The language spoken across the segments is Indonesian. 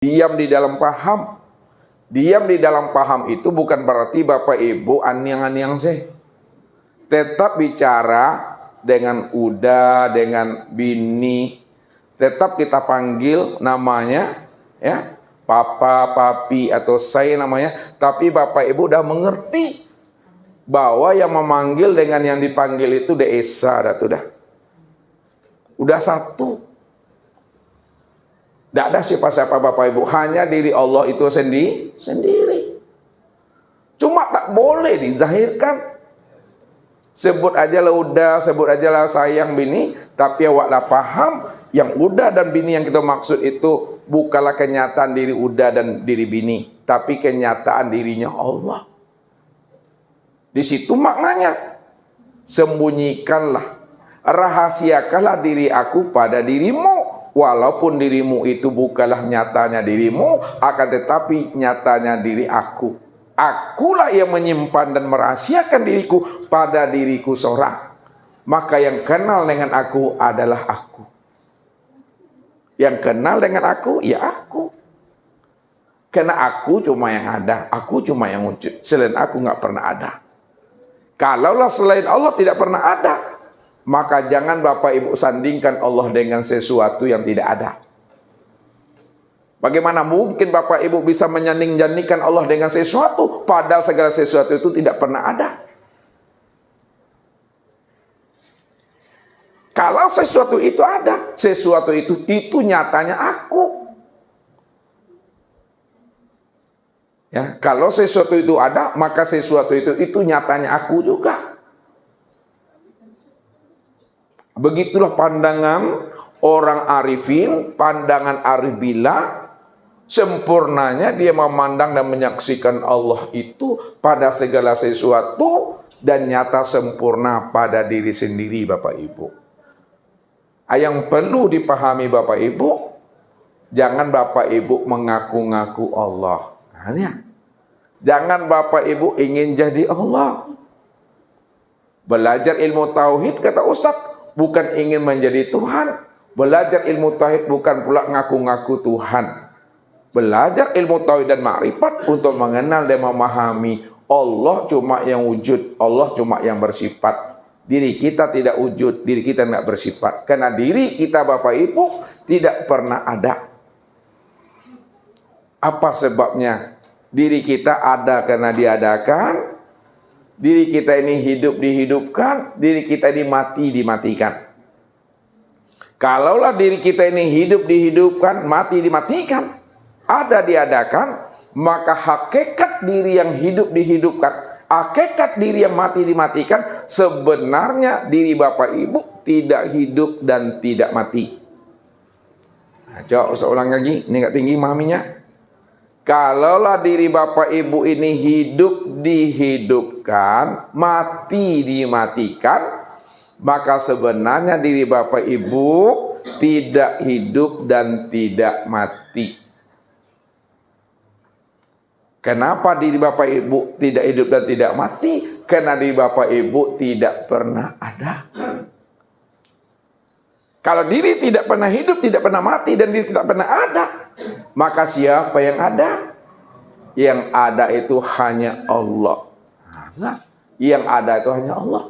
Diam di dalam paham. Diam di dalam paham itu bukan berarti Bapak Ibu anyang-anyang sih. Tetap bicara dengan uda, dengan bini. Tetap kita panggil namanya, ya, papa, papi, atau saya namanya. Tapi Bapak Ibu udah mengerti bahwa yang memanggil dengan yang dipanggil itu esa, udah satu. Tidak ada siapa-siapa Bapak Ibu, hanya diri Allah itu sendiri. Cuma tak boleh dizahirkan. Sebut aja lah udah, sebut aja lah sayang bini, tapi awak lah paham yang udah dan bini yang kita maksud itu bukanlah kenyataan diri udah dan diri bini, tapi kenyataan dirinya Allah. Di situ maknanya, sembunyikanlah, rahasiakanlah diri aku pada dirimu. Walaupun dirimu itu bukanlah nyatanya dirimu, akan tetapi nyatanya diri aku. Akulah yang menyimpan dan merahasiakan diriku pada diriku seorang. Maka yang kenal dengan aku adalah aku. Yang kenal dengan aku, ya aku. Karena aku cuma yang ada, aku cuma yang wujud. Selain aku nggak pernah ada. Kalaulah selain Allah tidak pernah ada, maka jangan Bapak Ibu sandingkan Allah dengan sesuatu yang tidak ada. Bagaimana mungkin Bapak Ibu bisa menyanding-jandingkan Allah dengan sesuatu, padahal segala sesuatu itu tidak pernah ada. Kalau sesuatu itu ada, sesuatu itu nyatanya aku. Ya, kalau sesuatu itu ada, maka sesuatu itu nyatanya aku juga. Begitulah pandangan orang arifin, pandangan arif billah. Sempurnanya dia memandang dan menyaksikan Allah itu pada segala sesuatu dan nyata sempurna pada diri sendiri Bapak Ibu. Yang perlu dipahami Bapak Ibu, jangan Bapak Ibu mengaku-ngaku Allah. Jangan Bapak Ibu ingin jadi Allah. Belajar ilmu tauhid kata Ustadz, bukan ingin menjadi Tuhan. Belajar ilmu tauhid bukan pula ngaku-ngaku Tuhan. Belajar ilmu tauhid dan makrifat untuk mengenal dan memahami Allah cuma yang wujud, Allah cuma yang bersifat. Diri kita tidak wujud, diri kita tidak bersifat. Karena diri kita Bapak Ibu tidak pernah ada. Apa sebabnya? Diri kita ada karena diadakan. Diri kita ini hidup dihidupkan, diri kita ini mati dimatikan. Kalaulah diri kita ini hidup dihidupkan, mati dimatikan, ada diadakan, maka hakikat diri yang hidup dihidupkan, hakikat diri yang mati dimatikan, sebenarnya diri Bapak Ibu tidak hidup dan tidak mati. Nah, coba saya ulang lagi, ini nggak tinggi memahaminya. Kalaulah diri Bapak Ibu ini hidup dihidupkan, mati dimatikan, maka sebenarnya diri Bapak Ibu tidak hidup dan tidak mati. Kenapa diri Bapak Ibu tidak hidup dan tidak mati? Karena diri Bapak Ibu tidak pernah ada. Kalau diri tidak pernah hidup, tidak pernah mati, dan diri tidak pernah ada, maka siapa yang ada? Yang ada itu hanya Allah. Yang ada itu hanya Allah.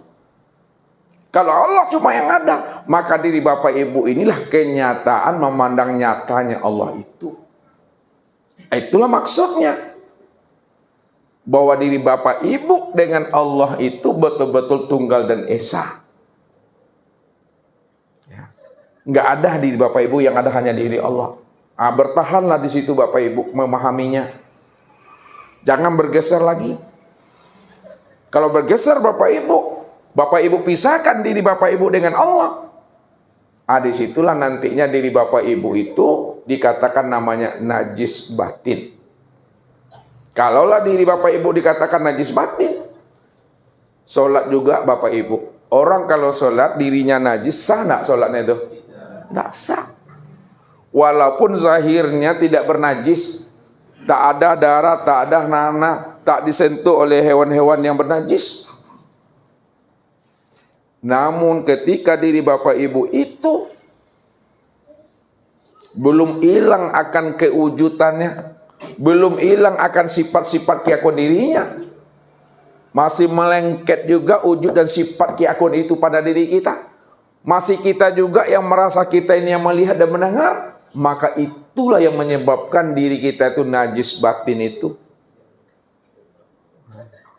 Kalau Allah cuma yang ada, maka diri Bapak Ibu inilah kenyataan memandang nyatanya Allah itu. Itulah maksudnya. Bahwa diri Bapak Ibu dengan Allah itu betul-betul tunggal dan esa. Nggak ada diri Bapak Ibu, yang ada hanya diri Allah. Bertahanlah di situ Bapak Ibu memahaminya. Jangan bergeser lagi. Kalau bergeser Bapak Ibu pisahkan diri Bapak Ibu dengan Allah. Disitulah nantinya diri Bapak Ibu itu dikatakan namanya najis batin. Kalaulah diri Bapak Ibu dikatakan najis batin, sholat juga Bapak Ibu. Orang kalau sholat dirinya najis, sah nggak sholatnya itu? Nggak sah. Walaupun zahirnya tidak bernajis, tak ada darah, tak ada nanah, tak disentuh oleh hewan-hewan yang bernajis. Namun ketika diri Bapak Ibu itu belum hilang akan kewujudannya, belum hilang akan sifat-sifat keakuan dirinya, masih melengket juga wujud dan sifat keakuan itu pada diri kita. Masih kita juga yang merasa kita ini yang melihat dan mendengar, maka itulah yang menyebabkan diri kita itu najis batin itu.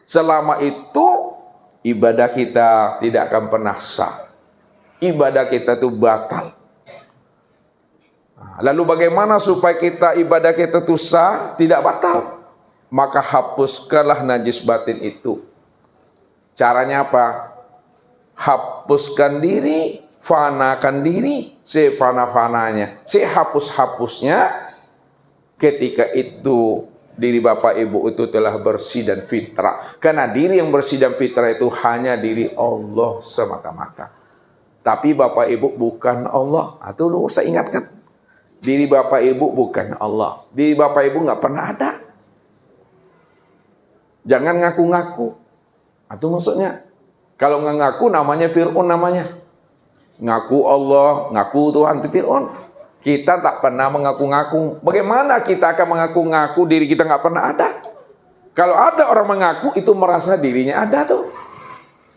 Selama itu ibadah kita tidak akan pernah sah. Ibadah kita itu batal. Lalu bagaimana supaya kita ibadah kita itu sah, tidak batal? Maka hapuskanlah najis batin itu. Caranya apa? Hapuskan diri, fanakan diri, sefana-fananya, sehapus-hapusnya. Ketika itu diri Bapak Ibu itu telah bersih dan fitrah. Karena diri yang bersih dan fitrah itu hanya diri Allah semata-mata. Tapi Bapak Ibu bukan Allah. Itu lu saya ingatkan. Diri Bapak Ibu bukan Allah. Diri Bapak Ibu nggak pernah ada. Jangan ngaku-ngaku. Itu maksudnya. Kalau nggak ngaku namanya Fir'aun namanya. Ngaku Allah, ngaku Tuhan itu Fir'aun. Kita tak pernah mengaku-ngaku. Bagaimana kita akan mengaku-ngaku diri kita nggak pernah ada? Kalau ada orang mengaku itu merasa dirinya ada tuh.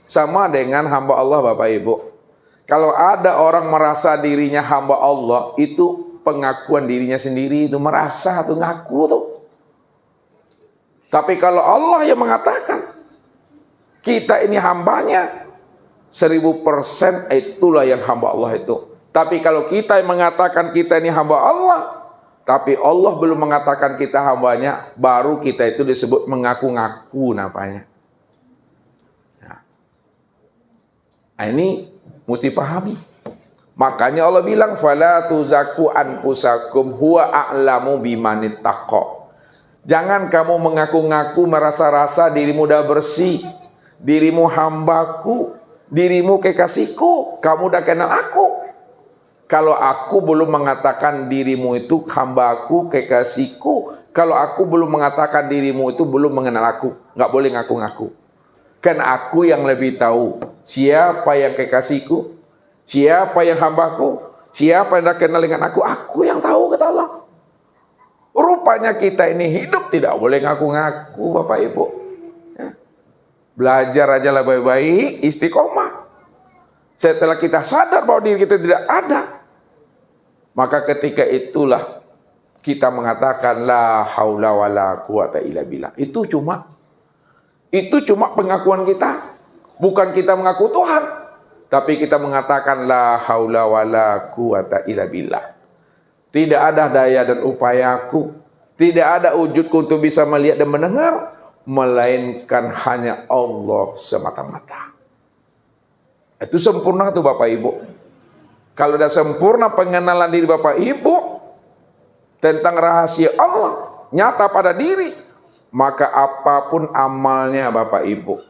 Sama dengan hamba Allah Bapak Ibu. Kalau ada orang merasa dirinya hamba Allah, itu pengakuan dirinya sendiri, itu merasa tuh ngaku tuh. Tapi kalau Allah yang mengatakan kita ini hambanya, 1000% itulah yang hamba Allah itu. Tapi kalau kita yang mengatakan kita ini hamba Allah, tapi Allah belum mengatakan kita hambanya, baru kita itu disebut mengaku-ngaku namanya. Nah, ini mesti pahami. Makanya Allah bilang, "Fala tuzaku anfusakum huwa a'lamu bimanittaqa." Jangan kamu mengaku-ngaku merasa-rasa dirimu dah bersih, dirimu hambaku, dirimu kekasihku, kamu dah kenal aku. Kalau aku belum mengatakan dirimu itu hambaku, kekasihku, kalau aku belum mengatakan dirimu itu belum mengenal aku, nggak boleh ngaku-ngaku. Kan aku yang lebih tahu siapa yang kekasihku, siapa yang hambaku, siapa yang dah kenal dengan aku yang tahu, kata Allah. Rupanya kita ini hidup tidak boleh ngaku-ngaku Bapak Ibu. Ya. Belajar aja lah baik-baik, istiqomah. Setelah kita sadar bahwa diri kita tidak ada, maka ketika itulah kita mengatakan la haula wala quwata illa billah. Itu cuma pengakuan kita. Bukan kita mengaku Tuhan, tapi kita mengatakan la haula wala quwata illa billah. Tidak ada daya dan upayaku, tidak ada wujudku untuk bisa melihat dan mendengar, melainkan hanya Allah semata-mata. Itu sempurna tuh Bapak Ibu. Kalau sudah sempurna pengenalan diri Bapak Ibu tentang rahasia Allah nyata pada diri, maka apapun amalnya Bapak Ibu,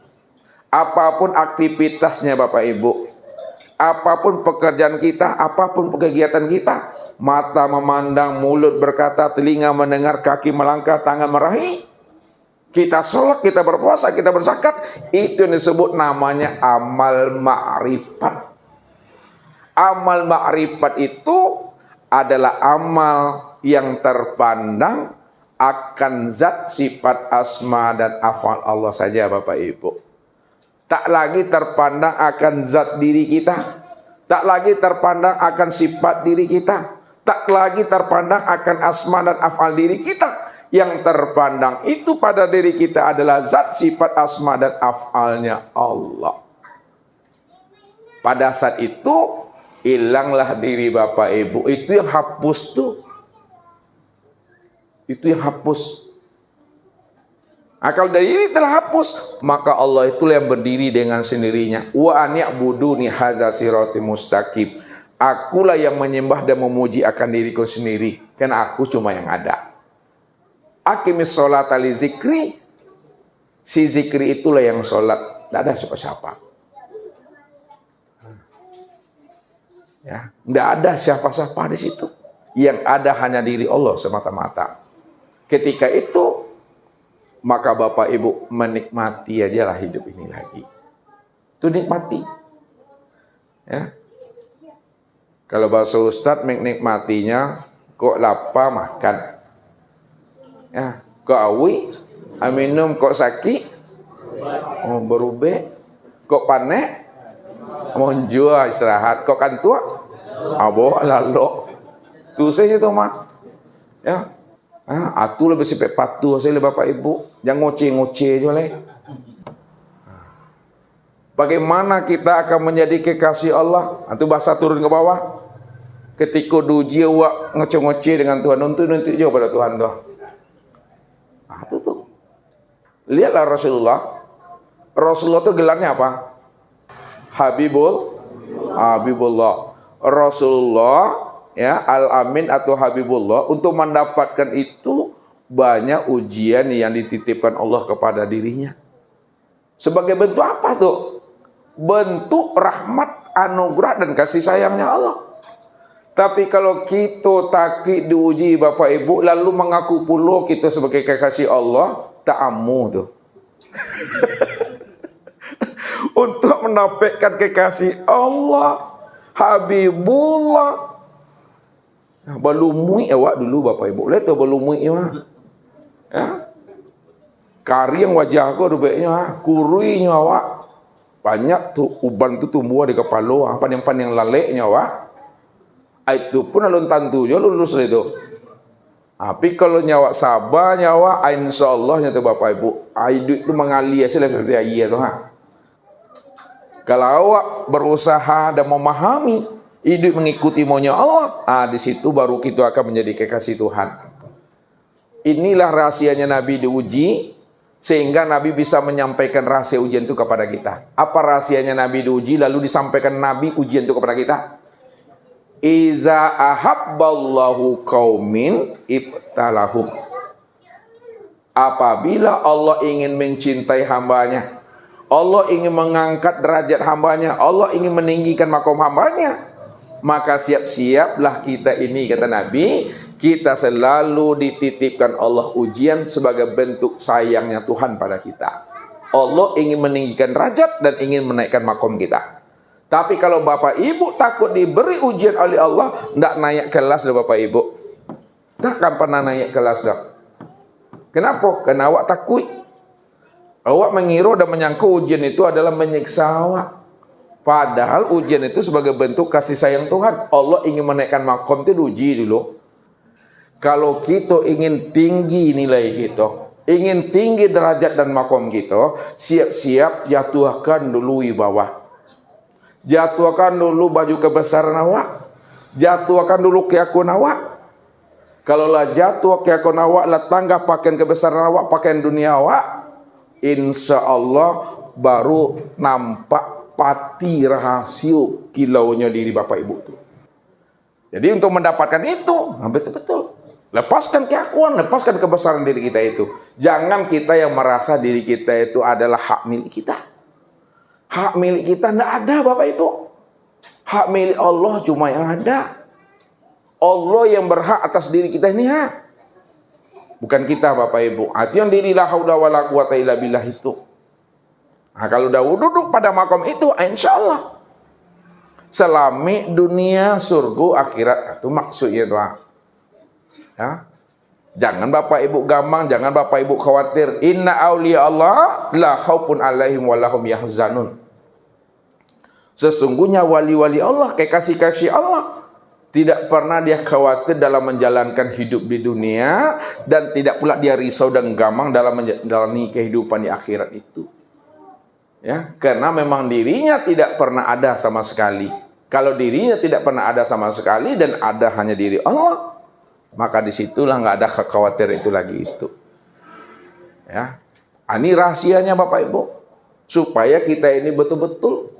apapun aktivitasnya Bapak Ibu, apapun pekerjaan kita, apapun kegiatan kita, mata memandang, mulut berkata, telinga mendengar, kaki melangkah, tangan meraih, kita sholat, kita berpuasa, kita berzakat, itu yang disebut namanya amal ma'rifat. Amal ma'rifat itu adalah amal yang terpandang akan zat, sifat, asma dan afal Allah saja Bapak Ibu. Tak lagi terpandang akan zat diri kita, tak lagi terpandang akan sifat diri kita, tak lagi terpandang akan asma dan afal diri kita. Yang terpandang itu pada diri kita adalah zat, sifat, asma dan afalnya Allah. Pada saat itu hilanglah diri Bapak Ibu. Itu yang hapus tuh. Itu yang hapus. Nah, kalau dari ini telah hapus, maka Allah itulah yang berdiri dengan sendirinya. Wa an ya'buduni hadza siratim mustaqim. Akulah yang menyembah dan memuji akan diriku sendiri, karena aku cuma yang ada. Aqimis sholata li zikri. Si zikri itulah yang sholat, tidak ada siapa-siapa. Ya, tidak ada siapa-siapa di situ. Yang ada hanya diri Allah semata-mata. Ketika itu, maka Bapak Ibu menikmati aja lah hidup ini lagi. Itu nikmati. Ya. Kalau bahasa Ustadz, menikmatinya kok lapar makan. Ya, kok awi, minum, kok sakit, berubah, kok panek, monjua istirahat, kok kantua, abo lalu, tu saja tu mah. Ya, atu lebih sipek patuh saya bapak ibu, jangan ngoceh-ngoceh je lah. Bagaimana kita akan menjadi kekasih Allah? Itu bahasa turun ke bawah. Ketika duji awak ngoceh-ngoceh dengan Tuhan, nuntut jauh pada Tuhan tu. Itu tuh. Lihatlah Rasulullah. Rasulullah itu gelarnya apa? Habibullah. Rasulullah ya, Al-Amin atau Habibullah, untuk mendapatkan itu banyak ujian yang dititipkan Allah kepada dirinya. Sebagai bentuk apa tuh? Bentuk rahmat, anugerah dan kasih sayangnya Allah. Tapi kalau kita takut diuji Bapak Ibu, lalu mengaku pula kita sebagai kekasih Allah, tak amu tuh. Untuk mendapatkan kekasih Allah, Habibullah. Balumui awak dulu Bapak Ibu. Lihat tuh balumui awak. Ya. Kariang wajah aku rupanya, kuruinya awak. Banyak tuh uban tu tumbuh di kepala, pandang-pandang laleknya awak. Itu pun alun tantunya lulus itu. Tapi kalau nyawa sabar nyawa, insyaallah nyata Bapak Ibu, hidup itu mengalir hasil dari ayat tu Kalau awak berusaha dan memahami hidup mengikuti maunya Allah, di situ baru kita akan menjadi kekasih Tuhan. Inilah rahasianya Nabi diuji, sehingga Nabi bisa menyampaikan rahasia ujian itu kepada kita. Apa rahasianya Nabi diuji lalu disampaikan Nabi ujian itu kepada kita? Iza ahabballahu qaumin ibtalahum. Apabila Allah ingin mencintai hambanya, Allah ingin mengangkat derajat hambanya, Allah ingin meninggikan makom hambanya, maka siap-siaplah kita ini, kata Nabi, kita selalu dititipkan Allah ujian sebagai bentuk sayangnya Tuhan pada kita. Allah ingin meninggikan derajat dan ingin menaikkan makom kita. Tapi kalau Bapak Ibu takut diberi ujian oleh Allah, tidak naik kelas dah Bapak Ibu. Takkan pernah naik kelas dah. Kenapa? Karena awak takut. Awak mengira dan menyangka ujian itu adalah menyiksa awak. Padahal ujian itu sebagai bentuk kasih sayang Tuhan. Allah ingin menaikkan makom itu diuji dulu. Kalau kita ingin tinggi nilai kita, ingin tinggi derajat dan makom kita, siap-siap jatuhkan dulu di bawah. Jatuhkan dulu baju kebesaran awak. Jatuhkan dulu keakuan awak. Kalaulah jatuh keakuan awak, lah tangga pakaian kebesaran awak, pakaian dunia awak, insya Allah baru nampak pati rahasia kilaunya diri Bapak Ibu itu. Jadi untuk mendapatkan itu, betul-betul lepaskan keakuan, lepaskan kebesaran diri kita itu. Jangan kita yang merasa diri kita itu adalah hak milik kita. Hak milik kita tidak ada Bapak Ibu. Hak milik Allah cuma yang ada. Allah yang berhak atas diri kita ini bukan kita Bapak Ibu. Itu yang diri la haula wala quwata illa billah itu. Kalau dah duduk pada makom itu, insya Allah selami dunia, surga, akhirat. Itu maksudnya itu. Ya. Jangan Bapak Ibu gampang, jangan Bapak Ibu khawatir. Inna awliya Allah la khaufun alaihim wa lahum yahzanun. Sesungguhnya wali-wali Allah, kekasih-kasih Allah, tidak pernah dia khawatir dalam menjalankan hidup di dunia, dan tidak pula dia risau dan gamang dalam menjalani kehidupan di akhirat itu. Ya, karena memang dirinya tidak pernah ada sama sekali. Kalau dirinya tidak pernah ada sama sekali dan ada hanya diri Allah, maka disitulah nggak ada khawatir itu lagi itu. Ya, ini rahasianya Bapak Ibu, supaya kita ini betul-betul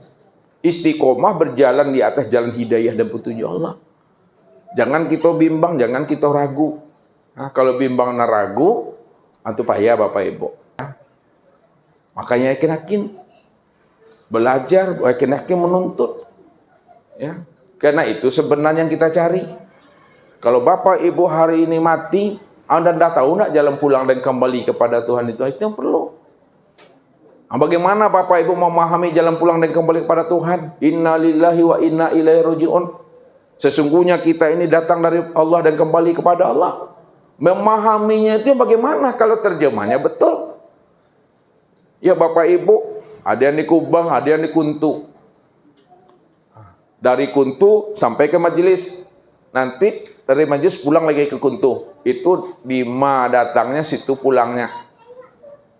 istiqomah berjalan di atas jalan hidayah dan petunjuk Allah. Jangan kita bimbang, jangan kita ragu. Kalau bimbang dan ragu, itu payah Bapak Ibu. Makanya yakin-yakin belajar, yakin-yakin menuntut. Ya, karena itu sebenarnya yang kita cari. Kalau Bapak Ibu hari ini mati, Anda tidak tahu nak jalan pulang dan kembali kepada Tuhan itu yang perlu. Bagaimana Bapak Ibu memahami jalan pulang dan kembali kepada Tuhan? Inna lillahi wa inna ilaihi raji'un. Sesungguhnya kita ini datang dari Allah dan kembali kepada Allah. Memahaminya itu bagaimana kalau terjemahnya betul? Ya Bapak Ibu, ada yang di Kubang, ada yang di Kuntu. Dari Kuntu sampai ke majelis. Nanti dari majelis pulang lagi ke Kuntu. Itu di ma datangnya, situ pulangnya.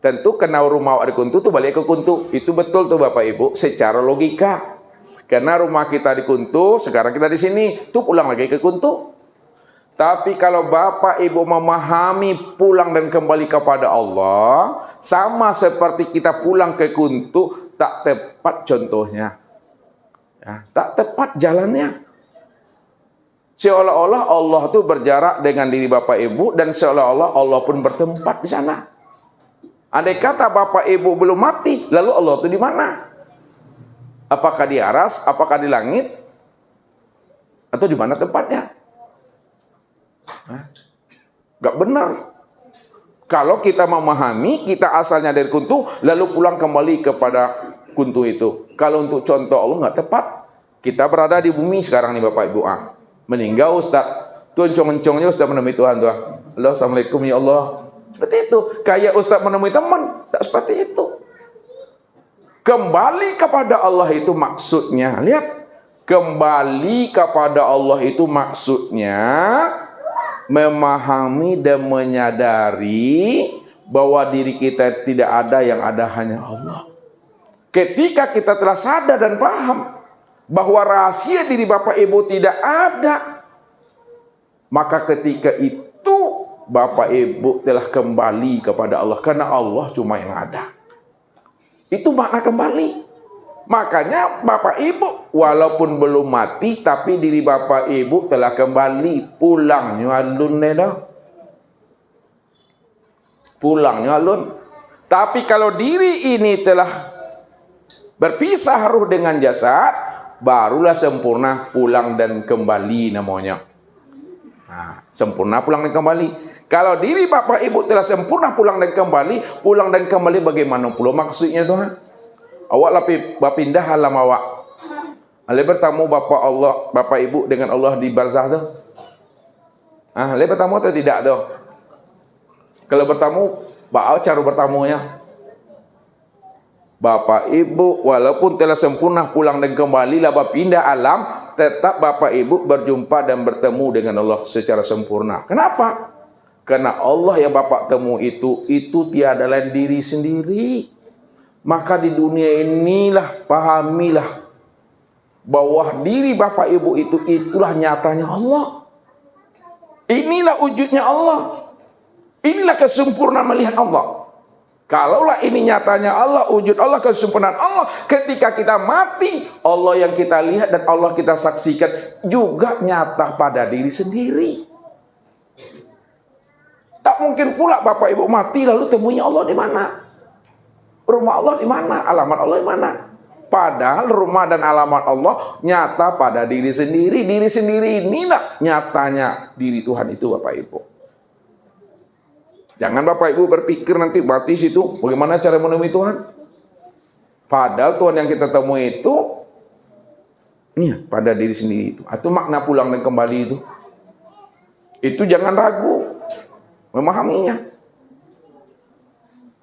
Tentu kena rumah di Kuntu tuh balik ke Kuntu. Itu betul tuh Bapak Ibu, secara logika. Karena rumah kita di Kuntu, sekarang kita di sini, tuh pulang lagi ke Kuntu. Tapi kalau Bapak Ibu memahami pulang dan kembali kepada Allah, sama seperti kita pulang ke Kuntu, tak tepat contohnya. Ya, tak tepat jalannya. Seolah-olah Allah itu berjarak dengan diri Bapak Ibu, dan seolah-olah Allah pun bertempat di sana. Andai kata Bapak Ibu belum mati, lalu Allah itu di mana? Apakah di aras? Apakah di langit? Atau di mana tempatnya? Gak benar. Kalau kita memahami, kita asalnya dari Kuntu, lalu pulang kembali kepada Kuntu itu. Kalau untuk contoh Allah nggak tepat. Kita berada di bumi sekarang nih Bapak Ibu. Meninggal Ustaz. Tuh encong-encongnya Ustaz menemui Tuhan tuh. Halo, Assalamualaikum ya Allah. Seperti itu. Kayak Ustaz menemui teman. Tak seperti itu. Kembali kepada Allah itu maksudnya. Lihat. Kembali kepada Allah itu maksudnya memahami dan menyadari bahwa diri kita tidak ada, yang ada hanya Allah. Ketika kita telah sadar dan paham bahwa rahasia diri Bapak Ibu tidak ada, maka ketika itu Bapak Ibu telah kembali kepada Allah, karena Allah cuma yang ada. Itu makna kembali. Makanya Bapak Ibu walaupun belum mati, tapi diri Bapak Ibu telah kembali, pulang nyalun dah. Pulang nyalun. Tapi kalau diri ini telah berpisah ruh dengan jasad, barulah sempurna pulang dan kembali namanya. Nah, sempurna pulang dan kembali. Kalau diri Bapak Ibu telah sempurna pulang dan kembali bagaimana pula maksudnya tuh? Awak lapis berpindah alam awak. Ale bertemu Bapak Ibu dengan Allah di barzah tu. Ale bertemu atau tidak tu? Kalau bertemu, bagaimana cara bertemunya? Bapak Ibu walaupun telah sempurna pulang dan kembali lah berpindah alam, tetap Bapak Ibu berjumpa dan bertemu dengan Allah secara sempurna. Kenapa? Karena Allah yang Bapak temu itu tiada lain diri sendiri. Maka di dunia inilah pahamilah bahwa diri Bapak Ibu itulah nyatanya Allah. Inilah wujudnya Allah. Inilah kesempurnaan melihat Allah. Kalaulah ini nyatanya Allah, wujud Allah, kesempurnaan Allah, ketika kita mati, Allah yang kita lihat dan Allah kita saksikan juga nyata pada diri sendiri. Tak mungkin pula Bapak Ibu mati lalu temuinya Allah di mana? Rumah Allah di mana? Alamat Allah di mana? Padahal rumah dan alamat Allah nyata pada diri sendiri. Diri sendiri inilah nyatanya diri Tuhan itu Bapak Ibu. Jangan Bapak Ibu berpikir nanti batis itu bagaimana cara menemui Tuhan. Padahal Tuhan yang kita temui itu pada diri sendiri itu. Itu makna pulang dan kembali itu. Itu jangan ragu memahaminya.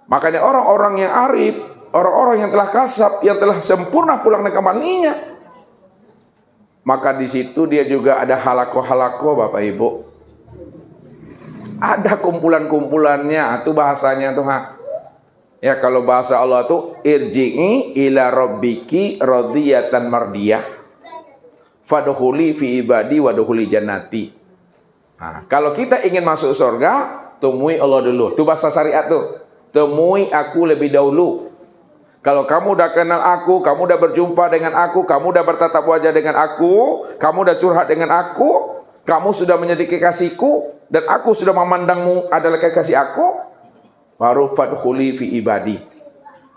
Makanya orang-orang yang arif, orang-orang yang telah kasab, yang telah sempurna pulang dan kembalinya, maka di situ dia juga ada halako-halako Bapak Ibu. Ada kumpulan-kumpulannya, itu bahasanya tuh. Ya kalau bahasa Allah tuh irji'i ila rabbiki radiyatan mardiyah fadkhuli fi ibadi wadkhuli jannati. Nah, kalau kita ingin masuk surga, temui Allah dulu. Itu bahasa syariat tuh. Temui aku lebih dahulu. Kalau kamu udah kenal aku, kamu udah berjumpa dengan aku, kamu udah bertatap wajah dengan aku, kamu udah curhat dengan aku, kamu sudah menjadi kekasihku, dan aku sudah memandangmu adalah kekasih aku, baru fadkhuli fi ibadi.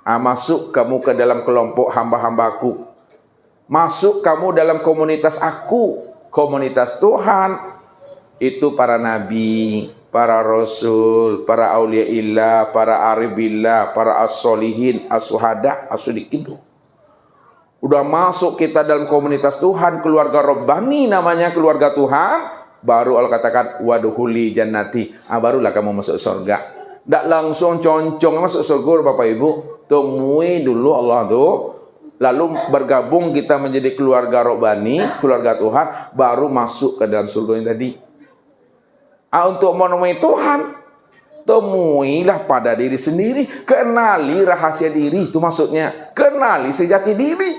Masuk kamu ke dalam kelompok hamba-hambaku. Masuk kamu dalam komunitas aku, komunitas Tuhan. Itu para nabi, para rasul, para auliaillah, para aribillah, para as-solihin, as-suhada, as-sudikin itu. udah masuk kita dalam komunitas Tuhan, keluarga Rabbani namanya keluarga Tuhan, baru Allah katakan waduhuli jannati, barulah kamu masuk surga. Tidak langsung concong masuk surga Bapak Ibu, temui dulu Allah tuh, lalu bergabung kita menjadi keluarga Rabbani, keluarga Tuhan, baru masuk ke dalam surga yang tadi. Untuk menemui Tuhan, temuilah pada diri sendiri, kenali rahasia diri, itu maksudnya, kenali sejati diri.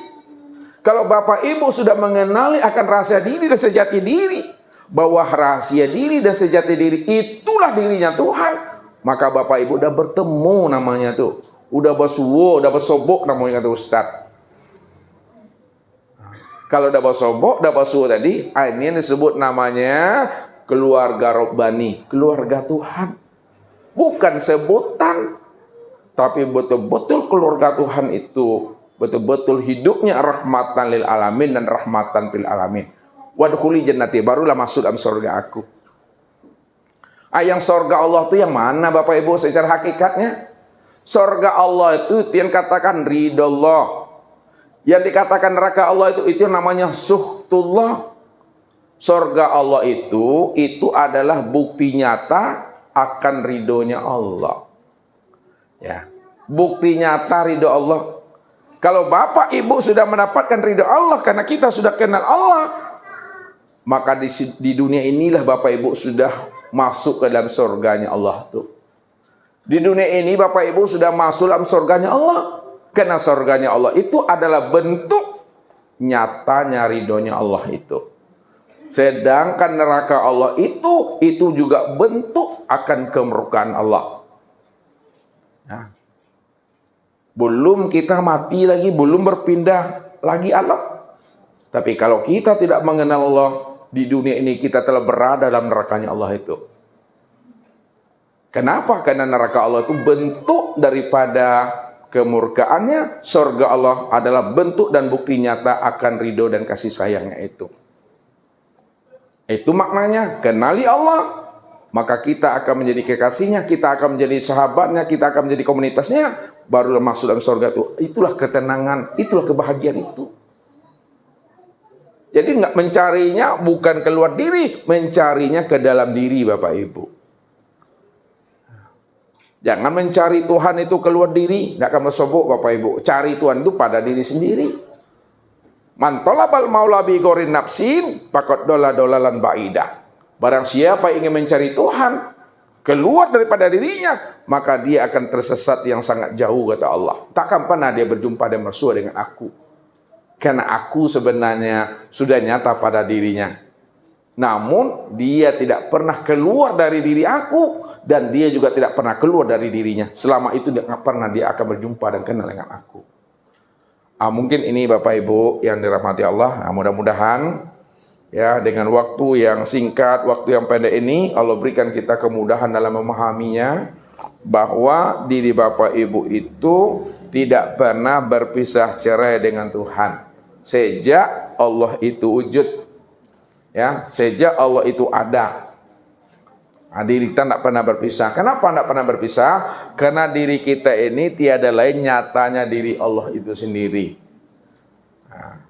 Kalau Bapak Ibu sudah mengenali akan rahasia diri dan sejati diri, bahwa rahasia diri dan sejati diri itulah dirinya Tuhan, maka Bapak Ibu udah bertemu namanya tuh, udah bersuwo, udah bersobok namanya kata Ustaz. Kalau udah bersobok, udah bersuwo tadi, ini yang disebut namanya keluarga Rabbani, keluarga Tuhan. Bukan sebutan, tapi betul-betul keluarga Tuhan itu betul-betul hidupnya rahmatan lil alamin dan rahmatan fil alamin. Wadkhuli jannati, barulah masuk dalam surga aku. Yang surga Allah itu yang mana Bapak Ibu secara hakikatnya? Surga Allah itu yang katakan ridho Allah. Yang dikatakan neraka Allah itu namanya suhtullah. Surga Allah itu adalah bukti nyata akan ridhonya Allah. Ya, bukti nyata ridho Allah. Kalau Bapak Ibu sudah mendapatkan ridho Allah karena kita sudah kenal Allah, maka di dunia inilah Bapak Ibu sudah masuk ke dalam surganya Allah tuh. Di dunia ini Bapak Ibu sudah masuk dalam surganya Allah. Karena surganya Allah itu adalah bentuk nyatanya ridhonya Allah itu. Sedangkan neraka Allah itu juga bentuk akan kemurkaan Allah. Nah, belum kita mati lagi, belum berpindah lagi alam. Tapi kalau kita tidak mengenal Allah, di dunia ini kita telah berada dalam nerakanya Allah itu. Kenapa? Karena neraka Allah itu bentuk daripada kemurkaannya. Surga Allah adalah bentuk dan bukti nyata akan ridho dan kasih sayangnya itu. Itu maknanya, kenali Allah, maka kita akan menjadi kekasihnya, kita akan menjadi sahabatnya, kita akan menjadi komunitasnya, baru masuk dalam surga itu. Itulah ketenangan, itulah kebahagiaan itu. Jadi nggak mencarinya bukan keluar diri, mencarinya ke dalam diri Bapak Ibu. Jangan mencari Tuhan itu keluar diri, nggak akan bersobok Bapak Ibu. Cari Tuhan itu pada diri sendiri. Man talabal maula bi ghairi nafsin faqad dolalan baida. Barang siapa ingin mencari Tuhan keluar daripada dirinya, maka dia akan tersesat yang sangat jauh kata Allah. Takkan pernah dia berjumpa dan bersua dengan aku. Karena aku sebenarnya sudah nyata pada dirinya. Namun dia tidak pernah keluar dari diri aku, dan dia juga tidak pernah keluar dari dirinya. Selama itu tidak pernah dia akan berjumpa dan kenal dengan aku. Mungkin ini Bapak Ibu yang dirahmati Allah. Mudah-mudahan ya dengan waktu yang singkat, waktu yang pendek ini Allah berikan kita kemudahan dalam memahaminya, bahwa diri Bapak Ibu itu tidak pernah berpisah cerai dengan Tuhan. Sejak Allah itu wujud, ya, sejak Allah itu ada, diri kita tidak pernah berpisah. Kenapa tidak pernah berpisah? Karena diri kita ini tiada lain nyatanya diri Allah itu sendiri.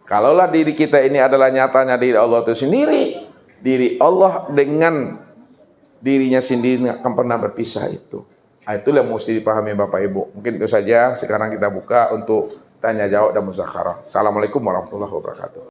Kalaulah diri kita ini adalah nyatanya diri Allah itu sendiri, diri Allah dengan dirinya sendiri tidak akan pernah berpisah itu. Itulah yang mesti dipahami Bapak Ibu. Mungkin itu saja. Sekarang kita buka untuk tanya jawab dan musyawarah. Assalamualaikum warahmatullahi wabarakatuh.